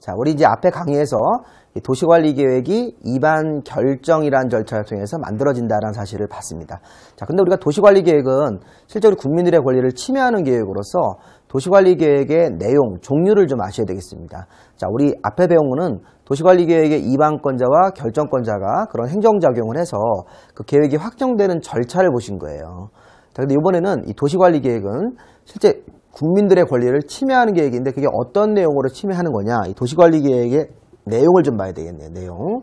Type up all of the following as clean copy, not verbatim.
자, 우리 이제 앞에 강의에서 도시관리계획이 입안 결정이라는 절차를 통해서 만들어진다는 사실을 봤습니다. 자, 근데 우리가 도시관리계획은 실제로 국민들의 권리를 침해하는 계획으로서 도시관리계획의 내용, 종류를 좀 아셔야 되겠습니다. 자, 우리 앞에 배운 거는 도시관리계획의 입안권자와 결정권자가 그런 행정작용을 해서 그 계획이 확정되는 절차를 보신 거예요. 자, 근데 이번에는 이 도시관리계획은 실제 국민들의 권리를 침해하는 계획인데 그게 어떤 내용으로 침해하는 거냐. 이 도시관리계획의 내용을 좀 봐야 되겠네요. 내용.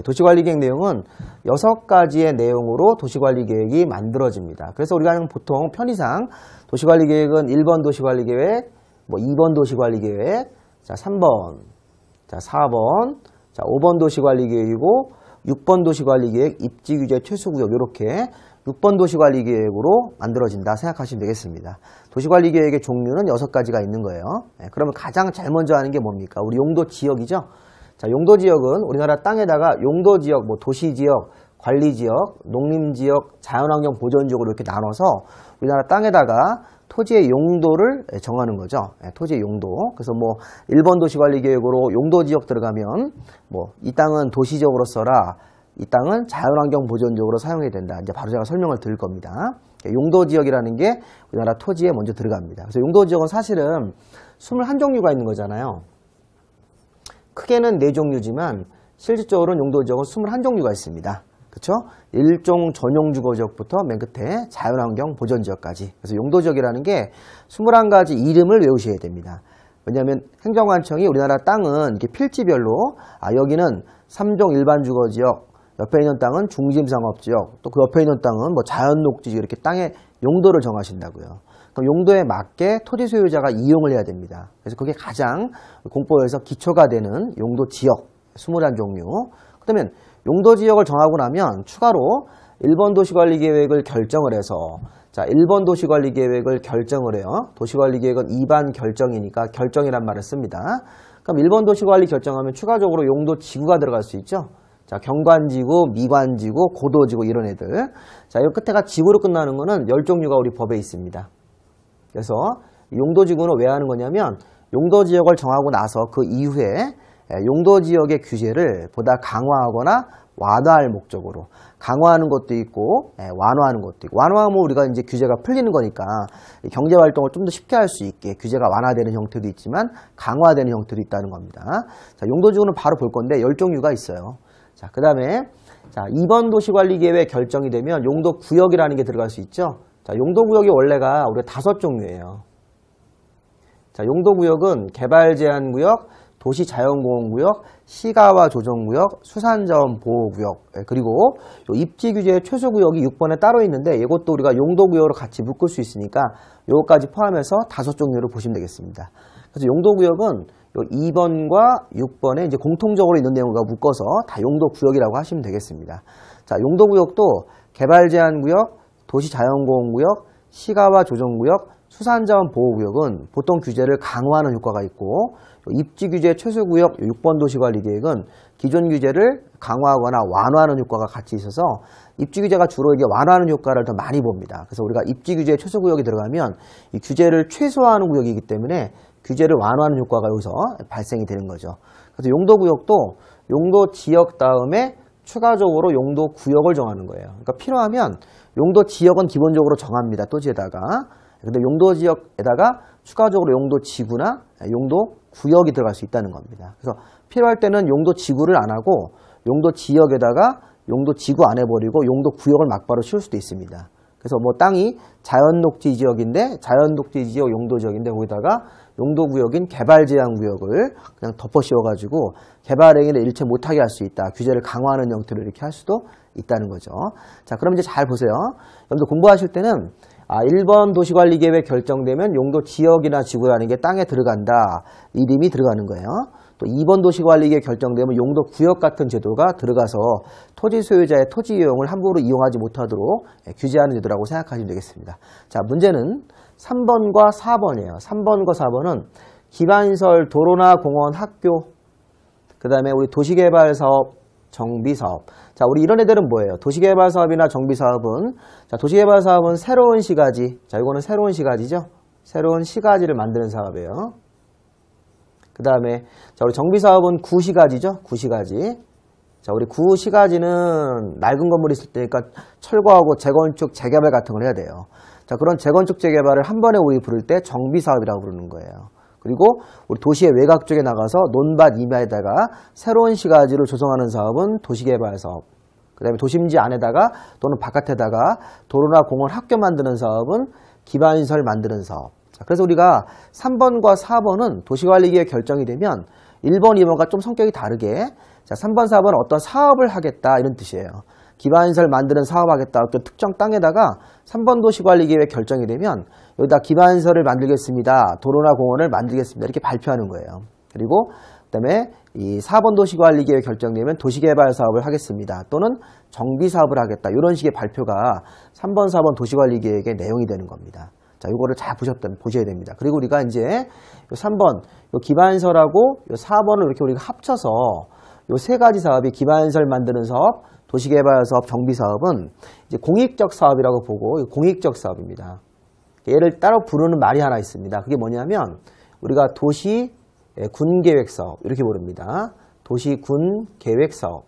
도시관리계획 내용은 6가지의 내용으로 도시관리계획이 만들어집니다. 그래서 우리가 보통 편의상 도시관리계획은 1번 도시관리계획, 2번 도시관리계획, 자 3번, 자 4번, 자 5번 도시관리계획이고 6번 도시관리계획, 입지규제, 최소구역 이렇게 6번 도시관리계획으로 만들어진다 생각하시면 되겠습니다. 도시관리계획의 종류는 6가지가 있는 거예요. 그러면 가장 제일 먼저 하는 게 뭡니까? 우리 용도지역이죠. 자, 용도지역은 우리나라 땅에다가 용도지역, 도시지역, 관리지역, 농림지역, 자연환경 보전지역으로 이렇게 나눠서 우리나라 땅에다가 토지의 용도를 정하는 거죠. 토지의 용도. 그래서 1번 도시관리계획으로 용도지역 들어가면 이 땅은 도시적으로 써라. 이 땅은 자연환경 보전지역으로 사용해야 된다. 이제 바로 제가 설명을 드릴 겁니다. 용도지역이라는 게 우리나라 토지에 먼저 들어갑니다. 그래서 용도지역은 사실은 21종류가 있는 거잖아요. 크게는 4종류지만 실질적으로는 용도지역은 21종류가 있습니다. 그렇죠? 일종 전용주거지역부터 맨 끝에 자연환경 보전지역까지. 그래서 용도지역이라는 게 21가지 이름을 외우셔야 됩니다. 왜냐하면 행정관청이 우리나라 땅은 이렇게 필지별로 여기는 3종 일반주거지역, 옆에 있는 땅은 중심상업지역, 또 그 옆에 있는 땅은 자연녹지지역 이렇게 땅의 용도를 정하신다고요. 그럼 용도에 맞게 토지 소유자가 이용을 해야 됩니다. 그래서 그게 가장 공법에서 기초가 되는 용도지역 21종류. 그러면 용도지역을 정하고 나면 추가로 1번 도시관리계획을 결정을 해서 자 1번 도시관리계획을 결정을 해요. 도시관리계획은 입안 결정이니까 결정이란 말을 씁니다. 그럼 1번 도시관리 결정하면 추가적으로 용도지구가 들어갈 수 있죠. 자, 경관지구, 미관지구, 고도지구 이런 애들. 자, 이 끝에가 지구로 끝나는 거는 10종류가 우리 법에 있습니다. 그래서 용도지구는 왜 하는 거냐면 용도지역을 정하고 나서 그 이후에 용도지역의 규제를 보다 강화하거나 완화할 목적으로 강화하는 것도 있고 완화하는 것도 있고 완화하면 우리가 이제 규제가 풀리는 거니까 경제활동을 좀 더 쉽게 할 수 있게 규제가 완화되는 형태도 있지만 강화되는 형태도 있다는 겁니다. 자, 용도지구는 바로 볼 건데 10종류가 있어요. 자, 그 다음에 2번 도시관리계획 결정이 되면 용도구역이라는 게 들어갈 수 있죠. 자, 용도구역이 원래가 우리가 5종류예요. 자, 용도구역은 개발제한구역, 도시자연공원구역, 시가와 조정구역, 수산자원보호구역, 그리고 입지규제 최소구역이 6번에 따로 있는데 이것도 우리가 용도구역으로 같이 묶을 수 있으니까 요거까지 포함해서 5종류를 보시면 되겠습니다. 그래서 용도구역은 2번과 6번에 이제 공통적으로 있는 내용과 묶어서 다 용도구역이라고 하시면 되겠습니다. 자, 용도구역도 개발제한구역, 도시자연공원구역, 시가와 조정구역, 수산자원보호구역은 보통 규제를 강화하는 효과가 있고 입지규제 최소구역 6번 도시관리계획은 기존 규제를 강화하거나 완화하는 효과가 같이 있어서 입지규제가 주로 이게 완화하는 효과를 더 많이 봅니다. 그래서 우리가 입지규제 최소구역이 들어가면 이 규제를 최소화하는 구역이기 때문에 규제를 완화하는 효과가 여기서 발생이 되는 거죠. 그래서 용도구역도 용도지역 다음에 추가적으로 용도구역을 정하는 거예요. 그러니까 필요하면 용도지역은 기본적으로 정합니다. 토지에다가. 근데 용도지역에다가 추가적으로 용도지구나 용도구역이 들어갈 수 있다는 겁니다. 그래서 필요할 때는 용도지구를 안 하고 용도지역에다가 용도지구 안 해버리고 용도구역을 막바로 씌울 수도 있습니다. 그래서 땅이 자연녹지지역인데 자연녹지지역 용도지역인데 거기다가 용도구역인 개발제한구역을 그냥 덮어 씌워가지고 개발행위를 일체 못하게 할 수 있다. 규제를 강화하는 형태로 이렇게 할 수도 있다는 거죠. 자, 그럼 이제 잘 보세요. 여러분들 공부하실 때는 1번 도시관리계획 결정되면 용도지역이나 지구라는 게 땅에 들어간다. 이름이 들어가는 거예요. 또 2번 도시관리계획 결정되면 용도구역 같은 제도가 들어가서 토지 소유자의 토지 이용을 함부로 이용하지 못하도록 규제하는 제도라고 생각하시면 되겠습니다. 자, 문제는 3번과 4번이에요. 3번과 4번은 기반시설, 도로나 공원, 학교, 그 다음에 우리 도시개발사업, 정비사업. 자, 우리 이런 애들은 뭐예요? 도시개발사업이나 정비사업은, 자, 도시개발사업은 새로운 시가지. 자, 이거는 새로운 시가지죠? 새로운 시가지를 만드는 사업이에요. 그 다음에 자, 우리 정비사업은 구시가지죠. 구시가지. 자, 우리 구시가지는 낡은 건물이 있을 때니까 철거하고 재건축, 재개발 같은 걸 해야 돼요. 자, 그런 재건축, 재개발을 한 번에 우리 부를 때 정비사업이라고 부르는 거예요. 그리고 우리 도시의 외곽 쪽에 나가서 논밭 이마에다가 새로운 시가지를 조성하는 사업은 도시개발 사업. 그 다음에 도심지 안에다가 또는 바깥에다가 도로나 공원, 학교 만드는 사업은 기반시설 만드는 사업. 자, 그래서 우리가 3번과 4번은 도시관리계획 결정이 되면 1번, 2번과 좀 성격이 다르게 자, 3번, 4번은 어떤 사업을 하겠다 이런 뜻이에요. 기반시설 만드는 사업하겠다. 어떤 특정 땅에다가 3번 도시관리계획 결정이 되면 여기다 기반시설을 만들겠습니다. 도로나 공원을 만들겠습니다. 이렇게 발표하는 거예요. 그리고 그다음에 이 4번 도시관리계획 결정되면 도시개발 사업을 하겠습니다. 또는 정비사업을 하겠다. 이런 식의 발표가 3번, 4번 도시관리계획의 내용이 되는 겁니다. 자, 요거를 잘 보셔야 됩니다. 그리고 우리가 이제 요 3번, 요 기반시설하고 요 4번을 이렇게 우리가 합쳐서 요 세 가지 사업이 기반시설 만드는 사업, 도시개발 사업, 정비사업은 이제 공익적 사업이라고 보고 공익적 사업입니다. 얘를 따로 부르는 말이 하나 있습니다. 그게 뭐냐면 우리가 도시 군계획사업 이렇게 부릅니다. 도시군계획사업.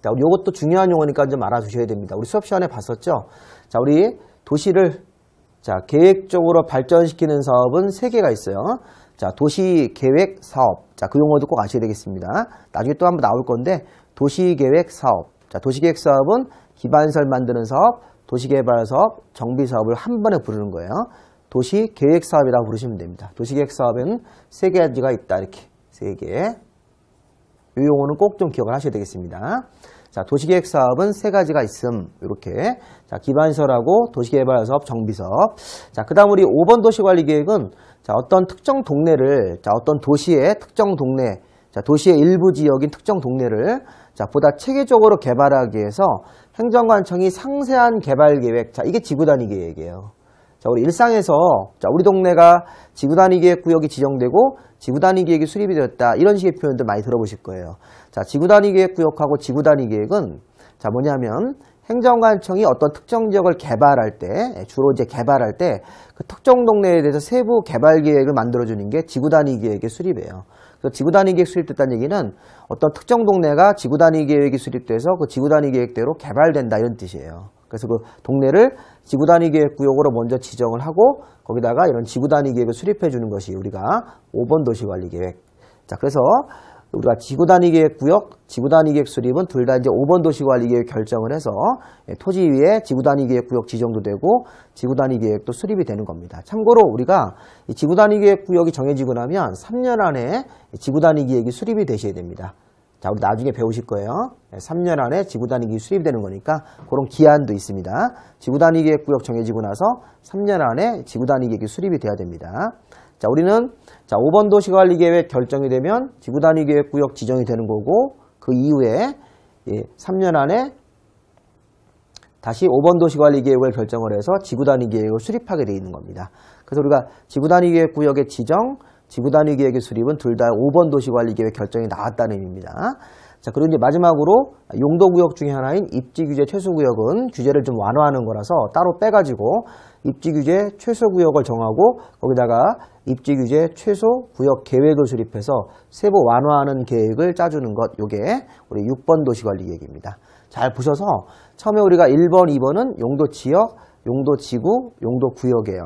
자, 우리 이것도 중요한 용어니까 좀 알아두셔야 됩니다. 우리 수업 시간에 봤었죠. 자, 우리 도시를 자 계획적으로 발전시키는 사업은 3개가 있어요. 자, 도시계획사업. 자, 그 용어도 꼭 아셔야 되겠습니다. 나중에 또 한번 나올 건데 도시계획사업. 자, 도시계획사업은 기반시설 만드는 사업, 도시개발사업, 정비사업을 한 번에 부르는 거예요. 도시계획사업이라고 부르시면 됩니다. 도시계획사업에는 3가지가 있다. 이렇게 3개. 이 용어는 꼭 좀 기억을 하셔야 되겠습니다. 자, 도시계획사업은 3가지가 있음. 이렇게. 자, 기반시설하고 도시개발사업, 정비사업. 자, 그 다음 우리 5번 도시관리계획은 자, 어떤 특정 동네를, 자, 어떤 도시의 특정 동네, 자, 도시의 일부 지역인 특정 동네를 자, 보다 체계적으로 개발하기 위해서 행정관청이 상세한 개발 계획, 자, 이게 지구단위 계획이에요. 자, 우리 일상에서 자, 우리 동네가 지구단위 계획 구역이 지정되고 지구단위 계획이 수립이 되었다. 이런 식의 표현들 많이 들어보실 거예요. 자, 지구단위 계획 구역하고 지구단위 계획은 자, 뭐냐면 행정관청이 어떤 특정 지역을 개발할 때, 주로 이제 개발할 때 그 특정 동네에 대해서 세부 개발 계획을 만들어주는 게 지구단위 계획의 수립이에요. 그래서 지구단위 계획 수립됐다는 얘기는 어떤 특정 동네가 지구단위 계획이 수립돼서 그 지구단위 계획대로 개발된다 이런 뜻이에요. 그래서 그 동네를 지구단위 계획 구역으로 먼저 지정을 하고 거기다가 이런 지구단위 계획을 수립해 주는 것이 우리가 5번 도시관리 계획. 자, 그래서 우리가 지구단위 계획 구역, 지구단위 계획 수립은 둘 다 이제 5번 도시관리 계획 결정을 해서 토지 위에 지구단위 계획 구역 지정도 되고 지구단위 계획도 수립이 되는 겁니다. 참고로 우리가 이 지구단위 계획 구역이 정해지고 나면 3년 안에 지구단위 계획이 수립이 되셔야 됩니다. 자, 우리 나중에 배우실 거예요. 3년 안에 지구단위 계획이 수립이 되는 거니까 그런 기한도 있습니다. 지구단위 계획 구역 정해지고 나서 3년 안에 지구단위 계획이 수립이 돼야 됩니다. 자, 우리는 자, 5번 도시관리계획 결정이 되면 지구단위 계획구역 지정이 되는 거고 그 이후에 3년 안에 다시 5번 도시관리계획을 결정을 해서 지구단위 계획을 수립하게 되어 있는 겁니다. 그래서 우리가 지구단위 계획구역의 지정, 지구단위 계획의 수립은 둘 다 5번 도시관리계획 결정이 나왔다는 의미입니다. 자, 그리고 이제 마지막으로 용도구역 중에 하나인 입지규제 최소구역은 규제를 좀 완화하는 거라서 따로 빼가지고 입지규제 최소구역을 정하고 거기다가 입지규제 최소구역 계획을 수립해서 세부 완화하는 계획을 짜주는 것, 요게 우리 6번 도시관리계획입니다. 잘 보셔서 처음에 우리가 1번, 2번은 용도지역, 용도지구, 용도구역이에요.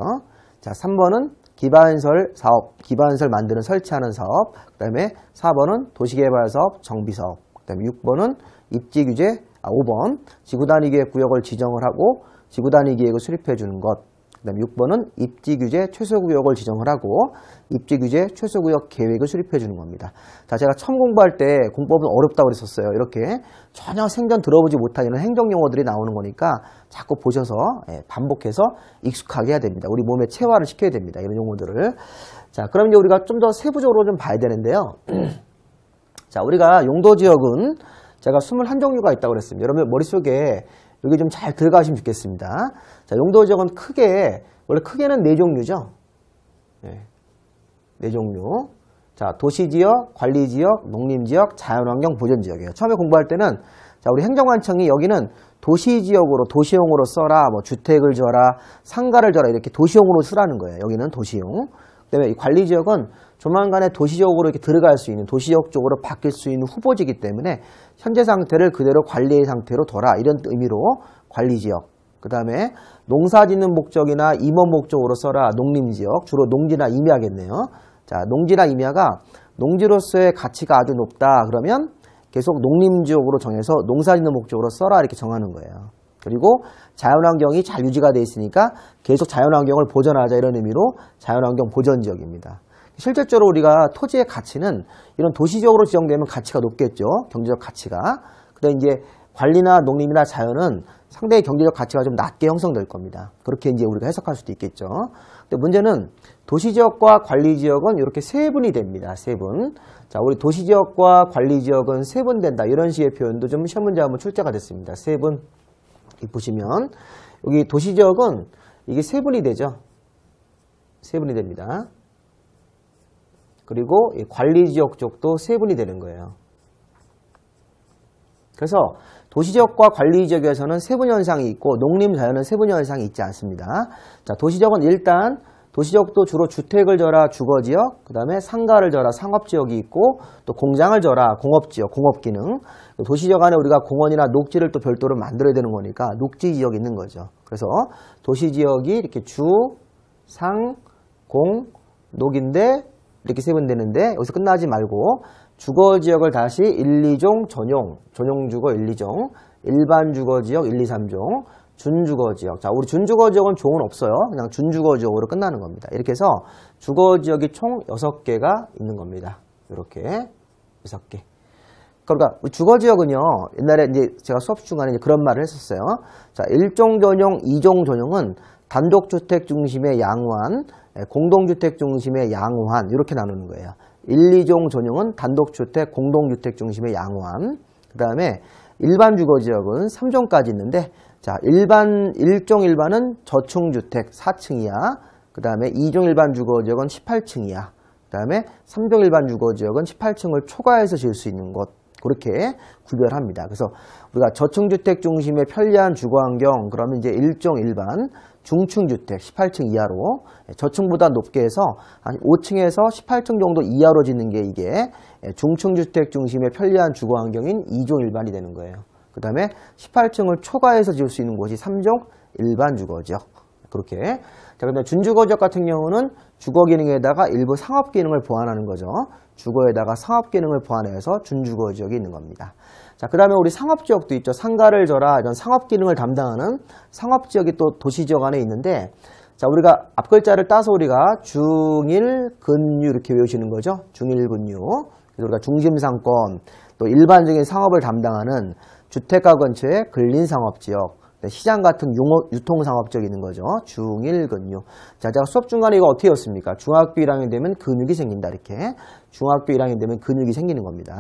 자, 3번은 기반시설 사업, 기반시설 만드는 설치하는 사업, 그 다음에 4번은 도시개발 사업, 정비사업, 그 다음에 6번은 입지규제, 5번 지구단위 계획 구역을 지정을 하고 지구단위 계획을 수립해 주는 것, 그 다음에 6번은 입지규제 최소구역을 지정을 하고 입지규제 최소구역 계획을 수립해 주는 겁니다. 자, 제가 처음 공부할 때 공법은 어렵다고 그랬었어요. 이렇게 전혀 생전 들어보지 못한 이런 행정용어들이 나오는 거니까 자꾸 보셔서 반복해서 익숙하게 해야 됩니다. 우리 몸에 체화를 시켜야 됩니다. 이런 용어들을. 자, 그럼 이제 우리가 좀 더 세부적으로 좀 봐야 되는데요. 자, 우리가 용도지역은 제가 21종류가 있다고 그랬습니다. 여러분 머릿속에 여기 좀 잘 들어가시면 좋겠습니다. 자, 용도지역은 크게, 원래 크게는 4종류죠. 네. 4종류. 자, 도시지역, 관리지역, 농림지역, 자연환경 보전지역이에요. 처음에 공부할 때는 자, 우리 행정관청이 여기는 도시지역으로, 도시용으로 써라, 뭐 주택을 줘라, 상가를 줘라, 이렇게 도시용으로 쓰라는 거예요. 여기는 도시용. 그다음에 이 관리지역은 조만간에 도시적으로 이렇게 들어갈 수 있는, 도시적 쪽으로 바뀔 수 있는 후보지이기 때문에 현재 상태를 그대로 관리의 상태로 둬라, 이런 의미로 관리지역. 그 다음에 농사짓는 목적이나 임원 목적으로 써라, 농림지역. 주로 농지나 임야겠네요. 자, 농지나 임야가 농지로서의 가치가 아주 높다 그러면 계속 농림지역으로 정해서 농사짓는 목적으로 써라, 이렇게 정하는 거예요. 그리고 자연환경이 잘 유지가 돼 있으니까 계속 자연환경을 보존하자, 이런 의미로 자연환경 보전지역입니다. 실질적으로 우리가 토지의 가치는 이런 도시적으로 지정되면 가치가 높겠죠. 경제적 가치가. 그런데 이제 관리나 농림이나 자연은 상당히 경제적 가치가 좀 낮게 형성될 겁니다. 그렇게 이제 우리가 해석할 수도 있겠죠. 근데 문제는 도시지역과 관리지역은 이렇게 세분이 됩니다. 세분. 자, 우리 도시지역과 관리지역은 세분된다, 이런 식의 표현도 좀 시험 문제 한번 출제가 됐습니다. 세분. 보시면 여기 도시지역은 이게 세분이 되죠. 세분이 됩니다. 그리고 이 관리지역 쪽도 세분이 되는 거예요. 그래서 도시지역과 관리지역에서는 세분현상이 있고 농림자연은 세분현상이 있지 않습니다. 자, 도시지역은 일단 도시지역도 주로 주택을 져라 주거지역, 그 다음에 상가를 져라 상업지역이 있고, 또 공장을 져라 공업지역, 공업기능. 도시지역 안에 우리가 공원이나 녹지를 또 별도로 만들어야 되는 거니까 녹지지역이 있는 거죠. 그래서 도시지역이 이렇게 주, 상, 공, 녹인데 이렇게 세분되는데, 여기서 끝나지 말고 주거지역을 다시 1, 2종 전용, 전용주거 1, 2종, 일반 주거지역 1, 2, 3종, 준주거지역. 자, 우리 준주거지역은 종은 없어요. 그냥 준주거지역으로 끝나는 겁니다. 이렇게 해서 주거지역이 총 6개가 있는 겁니다. 이렇게 6개. 그러니까 주거지역은요, 옛날에 이제 제가 수업 중간에 이제 그런 말을 했었어요. 자, 1종 전용, 2종 전용은 단독주택 중심의 양호한, 공동주택 중심의 양호한, 이렇게 나누는 거예요. 1, 2종 전용은 단독주택, 공동주택 중심의 양호한. 그 다음에 일반 주거지역은 3종까지 있는데, 자, 1종 일반은 저층주택 4층 이하, 그 다음에 2종 일반 주거지역은 18층 이하, 그 다음에 3종 일반 주거지역은 18층을 초과해서 지을 수 있는 곳, 그렇게 구별합니다. 그래서 우리가 저층주택 중심의 편리한 주거환경, 그러면 이제 1종 일반, 중층주택 18층 이하로, 저층보다 높게 해서 한 5층에서 18층 정도 이하로 짓는 게 이게 중층주택 중심의 편리한 주거환경인 2종 일반이 되는 거예요. 그 다음에 18층을 초과해서 지을 수 있는 곳이 3종 일반 주거지역. 그렇게. 자, 그다음에 준주거지역 같은 경우는 주거 기능에다가 일부 상업 기능을 보완하는 거죠. 주거에다가 상업 기능을 보완해서 준주거지역이 있는 겁니다. 자, 그 다음에 우리 상업지역도 있죠. 상가를 져라, 이런 상업 기능을 담당하는 상업지역이 또 도시지역 안에 있는데, 자, 우리가 앞글자를 따서 우리가 중일, 근유 이렇게 외우시는 거죠. 중일, 근유. 그래서 우리가 중심상권, 또 일반적인 상업을 담당하는 주택가 근처에 근린상업지역, 시장 같은 유통상업지역이 있는 거죠. 중일, 근유. 자, 제가 수업 중간에 이거 어떻게 였습니까? 중학교 1학년 되면 근육이 생긴다, 이렇게. 중학교 1학년 되면 근육이 생기는 겁니다.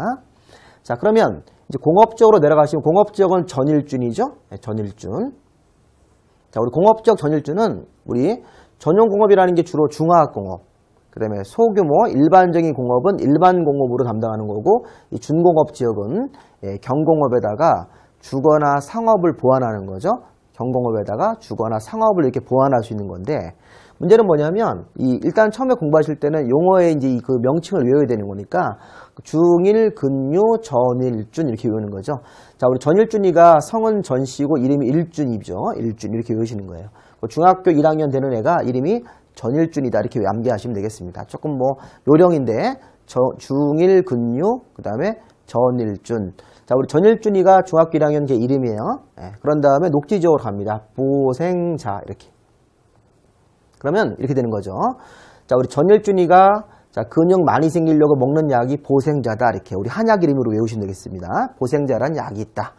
자, 그러면 이제 공업지역으로 내려가시면 공업지역은 전일준이죠. 네, 전일준. 자, 우리 공업지역 전일준은 우리 전용공업이라는 게 주로 중화학공업, 그 다음에 소규모 일반적인 공업은 일반 공업으로 담당하는 거고, 이 준공업지역은 경공업에다가 주거나 상업을 보완하는 거죠. 경공업에다가 주거나 상업을 이렇게 보완할 수 있는 건데, 문제는 뭐냐면 일단 처음에 공부하실 때는 용어의 이제 그 명칭을 외워야 되는 거니까 중일, 근유, 전일준 이렇게 외우는 거죠. 자, 우리 전일준이가 성은 전씨고 이름이 일준이죠. 일준 이렇게 외우시는 거예요. 중학교 1학년 되는 애가 이름이 전일준이다 이렇게 암기하시면 되겠습니다. 조금 뭐 요령인데 중일, 근유, 그 다음에 전일준. 자, 우리 전일준이가 중학교 1학년 걔 이름이에요. 네, 그런 다음에 녹지지역으로 갑니다. 보생자 이렇게. 그러면 이렇게 되는 거죠. 자, 우리 전일준이가 자, 근육 많이 생기려고 먹는 약이 보생자다 이렇게 우리 한약 이름으로 외우시면 되겠습니다. 보생자라는 약이 있다.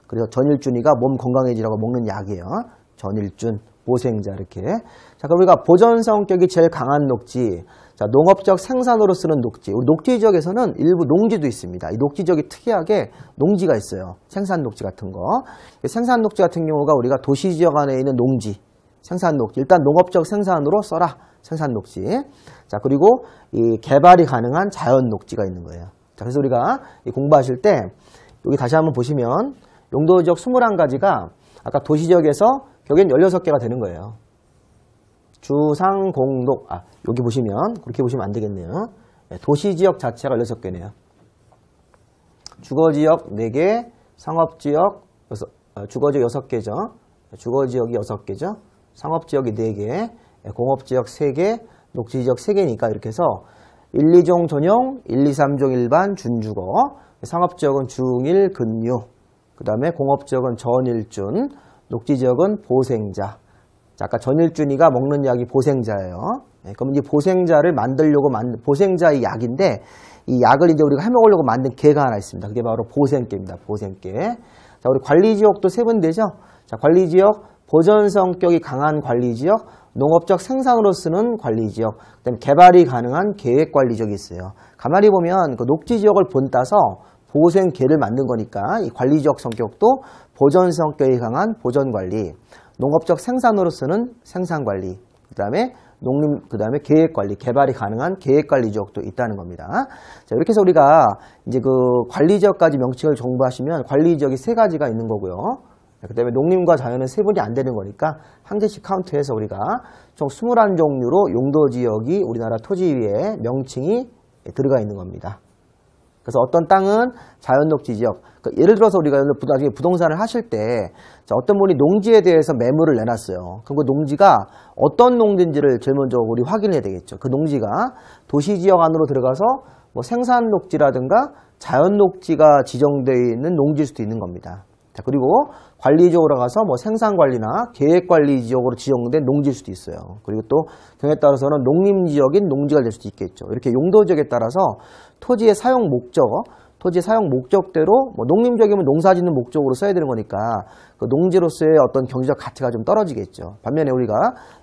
그래서 전일준이가 몸 건강해지라고 먹는 약이에요. 전일준, 보생자 이렇게. 자, 그럼 우리가 보존 성격이 제일 강한 녹지. 자, 농업적 생산으로 쓰는 녹지. 우리 녹지 지역에서는 일부 농지도 있습니다. 이 녹지 지역이 특이하게 농지가 있어요. 생산 녹지 같은 거. 생산 녹지 같은 경우가 우리가 도시 지역 안에 있는 농지, 생산 녹지. 일단 농업적 생산으로 써라. 생산 녹지. 자, 그리고 이 개발이 가능한 자연 녹지가 있는 거예요. 자, 그래서 우리가 공부하실 때 여기 다시 한번 보시면 용도 지역 21가지가 아까 도시 지역에서 결국엔 16개가 되는 거예요. 주상공동, 여기 보시면, 그렇게 보시면 안 되겠네요. 도시지역 자체가 16개네요. 주거지역 4개, 상업지역, 주거지역 6개죠. 주거지역이 6개죠. 상업지역이 4개, 공업지역 3개, 녹지지역 3개니까 이렇게 해서 1, 2종 전용, 1, 2, 3종 일반, 준주거, 상업지역은 중1, 근유, 그 다음에 공업지역은 전일준, 녹지지역은 보생자. 자, 아까 전일준이가 먹는 약이 보생자예요. 그럼 이제 보생자를 만들려고 보생자의 약인데 이 약을 이제 우리가 해먹으려고 만든 개가 하나 있습니다. 그게 바로 보생개입니다. 보생개. 자, 우리 관리지역도 세분되죠. 자, 관리지역, 보전 성격이 강한 관리지역, 농업적 생산으로 쓰는 관리지역, 그다음에 개발이 가능한 계획관리지역이 있어요. 가만히 보면 그 녹지지역을 본따서 보생개를 만든 거니까 이 관리지역 성격도 보전 성격이 강한 보전관리, 농업적 생산으로 쓰는 생산관리, 그다음에 그다음에 계획관리, 개발이 가능한 계획관리 지역도 있다는 겁니다. 자, 이렇게 해서 우리가 이제 그 관리지역까지 명칭을 정부하시면 관리지역이 3가지가 있는 거고요. 그다음에 농림과 자연은 세분이 안 되는 거니까 한 개씩 카운트해서 우리가 총 21종류로 용도지역이 우리나라 토지 위에 명칭이 들어가 있는 겁니다. 그래서 어떤 땅은 자연녹지지역, 예를 들어서 우리가 나중에 부동산을 하실 때 어떤 분이 농지에 대해서 매물을 내놨어요. 그럼 그 농지가 어떤 농지인지를 제일 먼저 우리 확인해야 되겠죠. 그 농지가 도시지역 안으로 들어가서 뭐 생산녹지라든가 자연녹지가 지정되어 있는 농지일 수도 있는 겁니다. 자, 그리고 관리지역으로 가서 뭐 생산관리나 계획관리지역으로 지정된 농지일 수도 있어요. 그리고 또 경우에 따라서는 농림지역인 농지가 될 수도 있겠죠. 이렇게 용도지역에 따라서 토지의 사용 목적대로 뭐 농림지역이면 농사짓는 목적으로 써야 되는 거니까 그 농지로서의 어떤 경제적 가치가 좀 떨어지겠죠. 반면에 우리가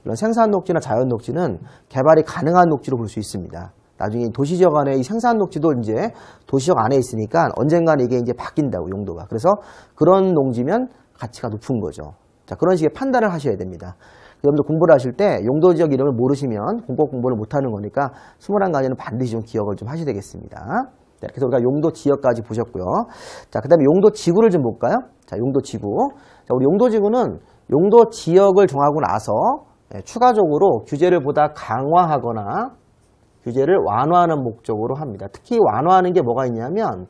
이런 생산녹지나 자연녹지는 개발이 가능한 녹지로 볼 수 있습니다. 나중에 도시지역 안에 이 생산녹지도 이제 도시지역 안에 있으니까 언젠간 이게 이제 바뀐다고 용도가. 그래서 그런 농지면 가치가 높은 거죠. 자, 그런 식의 판단을 하셔야 됩니다. 여러분들 공부를 하실 때 용도지역 이름을 모르시면 공부를 못하는 거니까 21가지는 반드시 좀 기억을 좀 하셔야 되겠습니다. 자, 그래서 우리가 용도지역까지 보셨고요. 자, 그 다음에 용도지구를 좀 볼까요? 자, 용도지구. 자, 우리 용도지구는 용도지역을 정하고 나서 추가적으로 규제를 보다 강화하거나 규제를 완화하는 목적으로 합니다. 특히 완화하는 게 뭐가 있냐면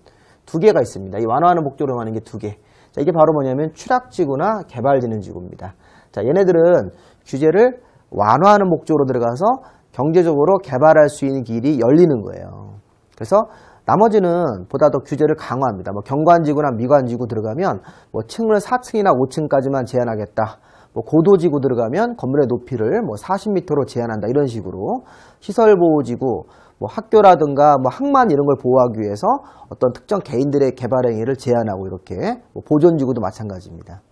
2개가 있습니다. 이 완화하는 목적으로 하는 게 2개. 자, 이게 바로 뭐냐면 추락지구나 개발진흥지구입니다. 자, 얘네들은 규제를 완화하는 목적으로 들어가서 경제적으로 개발할 수 있는 길이 열리는 거예요. 그래서 나머지는 보다 더 규제를 강화합니다. 뭐 경관지구나 미관지구 들어가면 뭐 층을 4층이나 5층까지만 제한하겠다. 뭐 고도지구 들어가면 건물의 높이를 뭐 40m로 제한한다. 이런 식으로 시설보호지구, 뭐 학교라든가 뭐 항만 이런 걸 보호하기 위해서 어떤 특정 개인들의 개발 행위를 제한하고 이렇게 뭐 보존지구도 마찬가지입니다.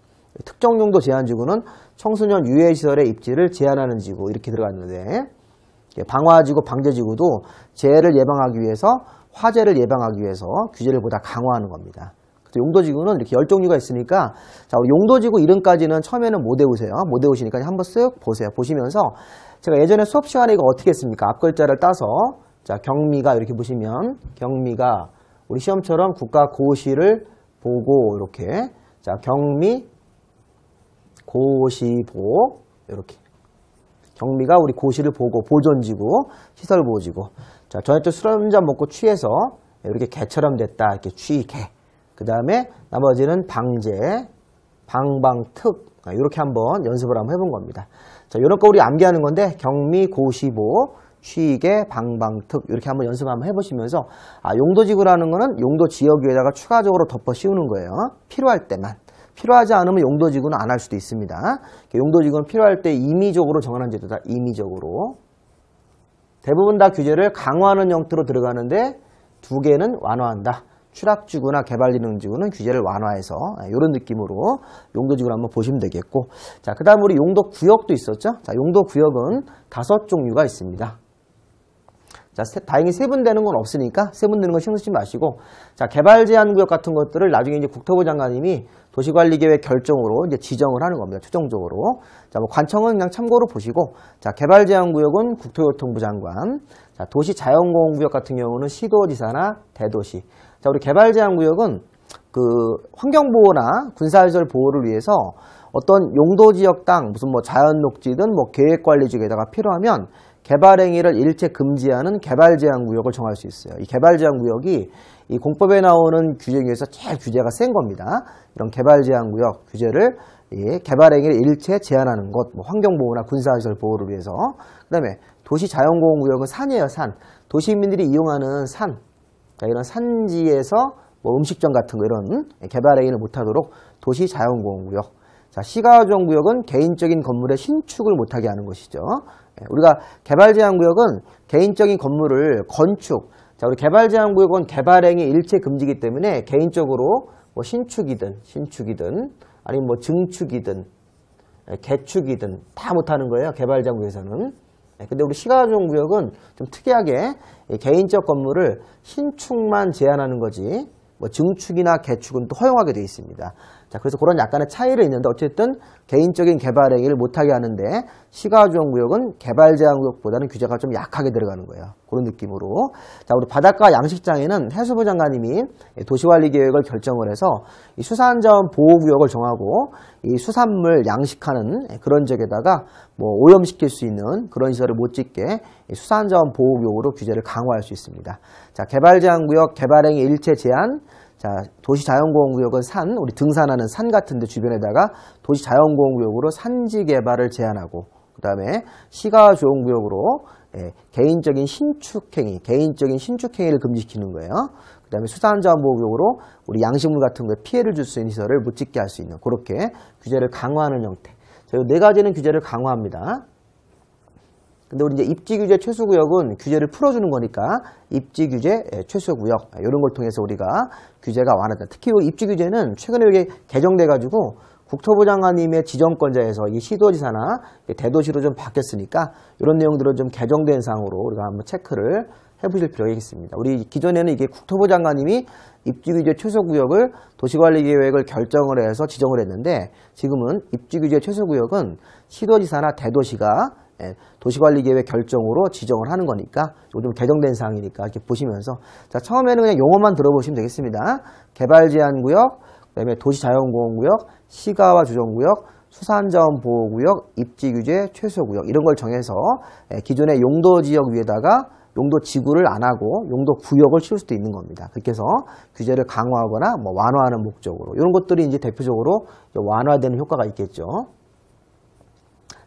특정 용도 제한지구는 청소년 유해시설의 입지를 제한하는 지구 이렇게 들어갔는데 방화지구, 방제지구도 재해를 예방하기 위해서 화재를 예방하기 위해서 규제를 보다 강화하는 겁니다. 용도지구는 이렇게 10종류가 있으니까 자, 우리 용도지구 이름까지는 처음에는 못 외우세요. 못 외우시니까 한번 쓱 보세요. 보시면서 제가 예전에 수업 시간에 이거 어떻게 했습니까? 앞글자를 따서 자, 경미가 이렇게 보시면 경미가 우리 시험처럼 국가 고시를 보고 이렇게 자, 경미 고시보 이렇게 경미가 우리 고시를 보고 보존지구 시설보호지구 자, 저녁 술 한잔 먹고 취해서 이렇게 개처럼 됐다 이렇게 취개 그 다음에 나머지는 방제, 방방특 이렇게 한번 연습을 한번 해본 겁니다. 자, 이런 거 우리 암기하는 건데 경미, 고시보, 취계, 방방특 이렇게 한번 연습 한번 해보시면서 용도지구라는 거는 용도지역 위에다가 추가적으로 덮어 씌우는 거예요. 필요할 때만. 필요하지 않으면 용도지구는 안 할 수도 있습니다. 용도지구는 필요할 때 임의적으로 정하는 제도다. 임의적으로. 대부분 다 규제를 강화하는 형태로 들어가는데 2개는 완화한다. 추락지구나 개발진흥지구는 규제를 완화해서 이런 느낌으로 용도지구를 한번 보시면 되겠고 자, 그 다음 우리 용도구역도 있었죠. 자, 용도구역은 5종류가 있습니다. 자, 다행히 세분되는 건 없으니까 세분되는 건 신경 쓰지 마시고 자, 개발제한구역 같은 것들을 나중에 이제 국토부 장관님이 도시관리계획 결정으로 이제 지정을 하는 겁니다. 최종적으로. 자, 뭐 관청은 그냥 참고로 보시고 자, 개발제한구역은 국토교통부 장관 자, 도시자연공원구역 같은 경우는 시도지사나 대도시 자, 우리 개발제한구역은 그 환경보호나 군사시설 보호를 위해서 어떤 용도지역 땅, 무슨 뭐 자연녹지든 뭐 계획관리지역에다가 필요하면 개발행위를 일체 금지하는 개발제한구역을 정할 수 있어요. 이 개발제한구역이 이 공법에 나오는 규제 중에서 제일 규제가 센 겁니다. 이런 개발제한구역 규제를 개발행위를 일체 제한하는 것, 뭐 환경보호나 군사시설 보호를 위해서. 그 다음에 도시자연보호구역은 산이에요, 산. 도시민들이 이용하는 산, 그러니까 이런 산지에서 뭐 음식점 같은 거 이런 개발행위를 못하도록 도시자연보호구역. 자, 시가조정구역은 개인적인 건물의 신축을 못하게 하는 것이죠. 우리가 개발제한구역은 개인적인 건물을 건축, 자, 우리 개발제한구역은 개발행위 일체 금지이기 때문에 개인적으로 뭐 신축이든 아니면 뭐 증축이든 개축이든 다 못하는 거예요. 개발제한구역에서는. 근데 우리 시가조정구역은 좀 특이하게 개인적 건물을 신축만 제한하는 거지 뭐 증축이나 개축은 또 허용하게 되어 있습니다. 자, 그래서 그런 약간의 차이는 있는데 어쨌든 개인적인 개발 행위를 못하게 하는데 시가조정구역은 개발제한구역보다는 규제가 좀 약하게 들어가는 거예요. 그런 느낌으로. 자, 우리 바닷가 양식장에는 해수부 장관님이 도시관리계획을 결정을 해서 이 수산자원 보호구역을 정하고 이 수산물 양식하는 그런 지역에다가 뭐 오염시킬 수 있는 그런 시설을 못 짓게 수산자원 보호구역으로 규제를 강화할 수 있습니다. 자, 개발제한구역 개발행위 일체 제한. 자, 도시자연보호구역은 산, 우리 등산하는 산 같은 데 주변에다가 도시자연보호구역으로 산지 개발을 제한하고, 그 다음에 시가조정구역으로 개인적인 신축행위를 금지시키는 거예요. 그 다음에 수산자원보호구역으로 우리 양식물 같은 거에 피해를 줄 수 있는 시설을 못 짓게 할 수 있는 그렇게 규제를 강화하는 형태. 자, 이 네 가지는 규제를 강화합니다. 근데 우리 이제 입지규제 최소구역은 규제를 풀어주는 거니까 입지규제 최소구역 이런 걸 통해서 우리가 규제가 완화된다. 특히 입지규제는 최근에 이게 개정돼가지고 국토부 장관님의 지정권자에서 이 시도지사나 대도시로 좀 바뀌었으니까 이런 내용들은 좀 개정된 사항으로 우리가 한번 체크를 해보실 필요가 있겠습니다. 우리 기존에는 이게 국토부 장관님이 입지규제 최소구역을 도시관리계획을 결정을 해서 지정을 했는데 지금은 입지규제 최소구역은 시도지사나 대도시가 도시관리계획 결정으로 지정을 하는 거니까 요즘 개정된 사항이니까 이렇게 보시면서 자, 처음에는 그냥 용어만 들어보시면 되겠습니다. 개발제한구역, 그다음에 도시자연보호구역, 시가와 조정구역, 수산자원보호구역, 입지규제 최소구역 이런 걸 정해서 기존의 용도지역 위에다가 용도지구를 안 하고 용도구역을 씌울 수도 있는 겁니다. 그렇게 해서 규제를 강화하거나 뭐 완화하는 목적으로 이런 것들이 이제 대표적으로 완화되는 효과가 있겠죠.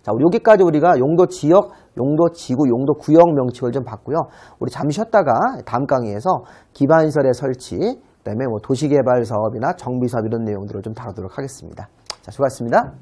자, 우리 여기까지 우리가 용도지역, 용도지구, 용도구역 명칭을 좀 봤고요. 우리 잠시 쉬었다가 다음 강의에서 기반시설의 설치, 그 다음에 뭐 도시개발 사업이나 정비사업 이런 내용들을 좀 다루도록 하겠습니다. 자, 수고하셨습니다.